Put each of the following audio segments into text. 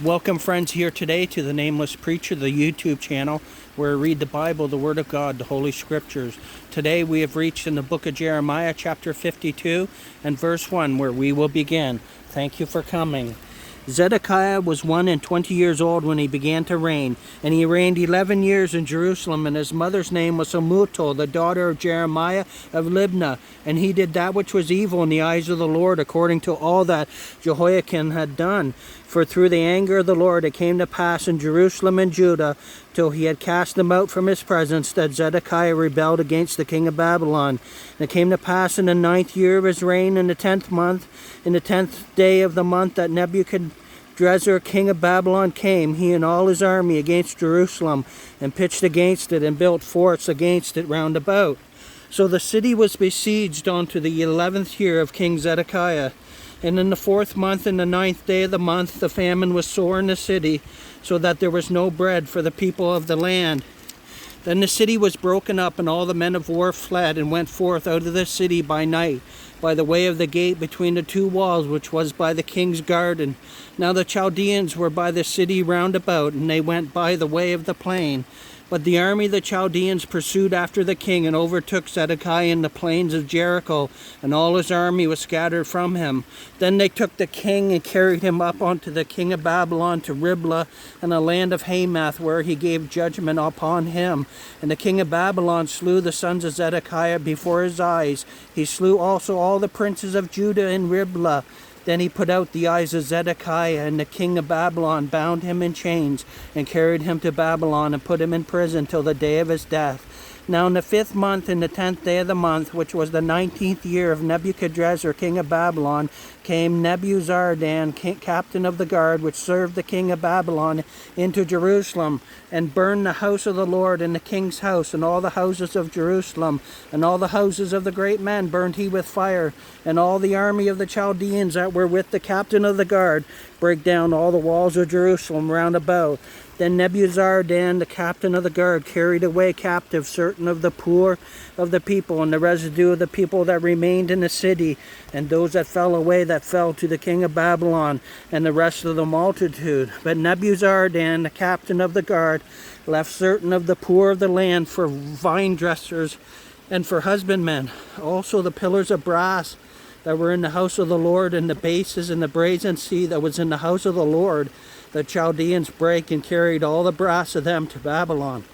Welcome, friends, here today to the Nameless Preacher, the YouTube channel, where I read the Bible, the Word of God, the Holy Scriptures. Today we have reached in the book of Jeremiah, chapter 52, and verse 1, where we will begin. Thank you for coming. Zedekiah was 21 years old when he began to reign, and he reigned 11 years in Jerusalem, and his mother's name was Hamutal, the daughter of Jeremiah of Libnah. And he did that which was evil in the eyes of the Lord, according to all that Jehoiakim had done. For through the anger of the Lord it came to pass in Jerusalem and Judah, till he had cast them out from his presence, that Zedekiah rebelled against the king of Babylon. And it came to pass in the 9th year of his reign, in the 10th month, in the 10th day of the month, that Nebuchadrezzar, king of Babylon, came, he and all his army, against Jerusalem, and pitched against it, and built forts against it round about. So the city was besieged unto the 11th year of King Zedekiah. And in the 4th month, in the 9th day of the month, the famine was sore in the city, so that there was no bread for the people of the land. Then the city was broken up, and all the men of war fled, and went forth out of the city by night, by the way of the gate between the two walls, which was by the king's garden. Now the Chaldeans were by the city round about, and they went by the way of the plain. But the army of the Chaldeans pursued after the king, and overtook Zedekiah in the plains of Jericho, and all his army was scattered from him. Then they took the king, and carried him up unto the king of Babylon to Riblah, in the land of Hamath, where he gave judgment upon him. And the king of Babylon slew the sons of Zedekiah before his eyes. He slew also all the princes of Judah in Riblah. Then he put out the eyes of Zedekiah, and the king of Babylon bound him in chains, and carried him to Babylon, and put him in prison till the day of his death. Now in the 5th month, in the 10th day of the month, which was the 19th year of Nebuchadrezzar, king of Babylon, came Nebuzaradan, captain of the guard, which served the king of Babylon, into Jerusalem, and burned the house of the Lord, and the king's house, and all the houses of Jerusalem, and all the houses of the great men burned he with fire, and all the army of the Chaldeans that were with the captain of the guard brake down all the walls of Jerusalem round about. Then Nebuzaradan, the captain of the guard, carried away captive certain of the poor of the people, and the residue of the people that remained in the city, and those that fell away that fell to the king of Babylon, and the rest of the multitude. But Nebuzaradan, the captain of the guard, left certain of the poor of the land for vine dressers and for husbandmen. Also the pillars of brass that were in the house of the Lord, and the bases and the brazen sea that was in the house of the Lord, the Chaldeans brake, and carried all the brass of them to Babylon.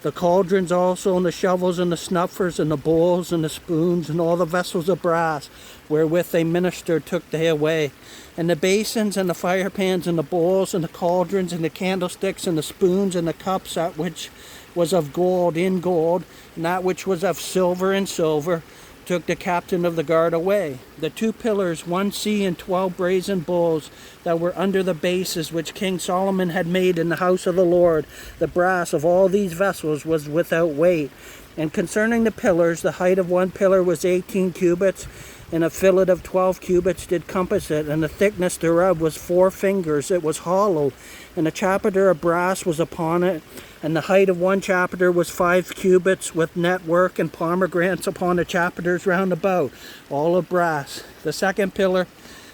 The cauldrons also, and the shovels, and the snuffers, and the bowls, and the spoons, and all the vessels of brass wherewith they ministered took they away. And the basins, and the firepans, and the bowls, and the cauldrons, and the candlesticks, and the spoons, and the cups, that which was of gold in gold, and that which was of silver in silver, took the captain of the guard away. The 2 pillars, 1 sea, and 12 brazen bulls that were under the bases, which King Solomon had made in the house of the Lord, the brass of all these vessels was without weight. And concerning the pillars, the height of one pillar was 18 cubits, and a fillet of 12 cubits did compass it, and the thickness thereof was 4 fingers. It was hollow, and a chapiter of brass was upon it, and the height of one chapiter was 5 cubits, with network and pomegranates upon the chapiters round about, all of brass. The 2nd pillar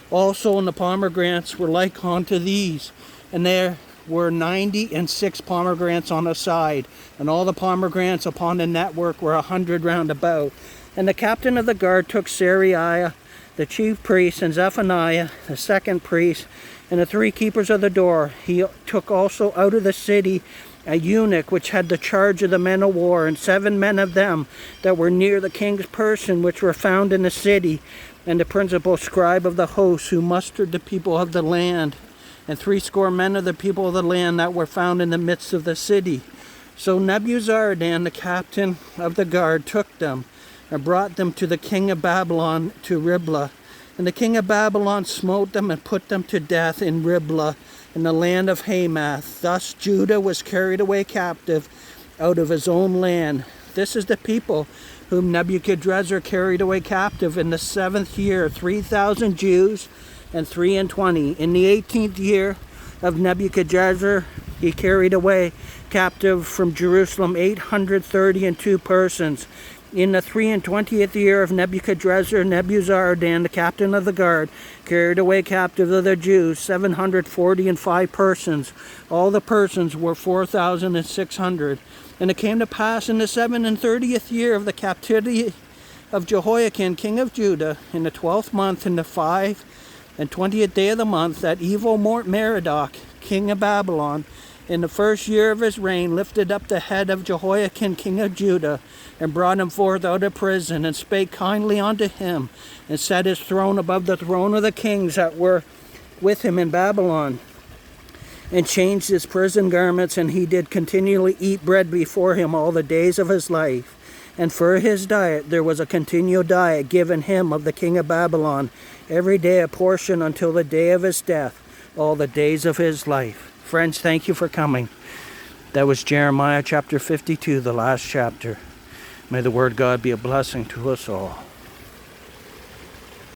also, and the pomegranates were like unto these, and there were 96 pomegranates on the side, and all the pomegranates upon the network were 100 round about. And the captain of the guard took Seraiah, the chief priest, and Zephaniah, the 2nd priest, and the 3 keepers of the door. He took also out of the city a eunuch which had the charge of the men of war, and 7 men of them that were near the king's person, which were found in the city, and the principal scribe of the host, who mustered the people of the land, and 60 men of the people of the land that were found in the midst of the city. So Nebuzaradan, the captain of the guard, took them, and brought them to the king of Babylon to Riblah. And the king of Babylon smote them, and put them to death in Riblah, in the land of Hamath. Thus Judah was carried away captive out of his own land. This is the people whom Nebuchadrezzar carried away captive in the 7th year, 3,000 Jews and 23. In the 18th year of Nebuchadrezzar, he carried away captive from Jerusalem 832 persons. In the 23rd year of Nebuchadrezzar, Nebuzaradan, the captain of the guard, carried away captive of the Jews 745 persons. All the persons were 4,600. And it came to pass in the 37th year of the captivity of Jehoiakim, king of Judah, in the 12th month, in the 25th day of the month, that evil Merodach, king of Babylon, in the first year of his reign, lifted up the head of Jehoiakim, king of Judah, and brought him forth out of prison, and spake kindly unto him, and set his throne above the throne of the kings that were with him in Babylon, and changed his prison garments, and he did continually eat bread before him all the days of his life. And for his diet there was a continual diet given him of the king of Babylon, every day a portion until the day of his death, all the days of his life. Friends, thank you for coming. That was Jeremiah chapter 52, the last chapter. May the word of God be a blessing to us all.